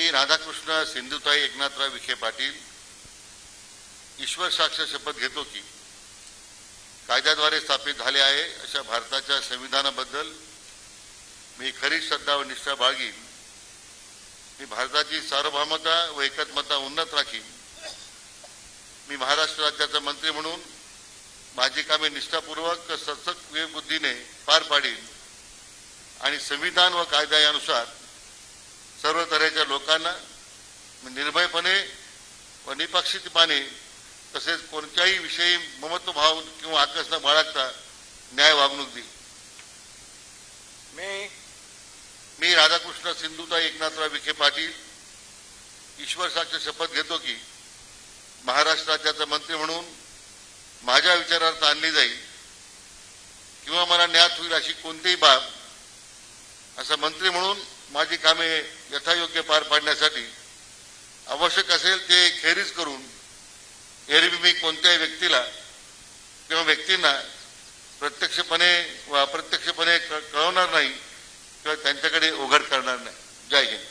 मी राधाकृष्ण सिंधुताई एकनाथराव विखे पाटील ईश्वर साक्ष शपथ घेतो की कायद्याद्वारे स्थापित झाले आहे अशा भारताच्या संविधानाबद्दल मी खरी श्रद्धा व निष्ठा बाळगीन. मी भारताची सार्वभौमता व एकात्मता उन्नत राखीन. मी महाराष्ट्र राज्याचा मंत्री म्हणून माझी कामे निष्ठापूर्वक सचक विवेकबुद्धीने पार पाडीन आणि संविधान व कायदा यानुसार सर्व तऱ्हेच्या लोकांना निर्भयपणे व निपक्षपातीपणे तसेच कोणत्याही विषयी ममत्वभाव किंवा आकस न बाळगता न्याय वागणूक देईल. मी राधाकृष्ण सिंधुताई एकनाथराव विखे पाटील ईश्वर साक्ष शपथ घेतो की महाराष्ट्र राज्याचा मंत्री म्हणून माझ्या विचारार्थ आणली जाईल किंवा मला ज्ञात होईल अशी कोणतीही बाब असा मंत्री म्हणून माझी कामे यथायोग्य पार पाडण्यासाठी आवश्यक असेल ते खेरीज करून एरवी मी कोणत्याही व्यक्तीला किंवा व्यक्तींना प्रत्यक्षपणे व अप्रत्यक्षपणे कळवणार नाही किंवा त्यांच्याकडे उघड करणार नाही. जय हिंद.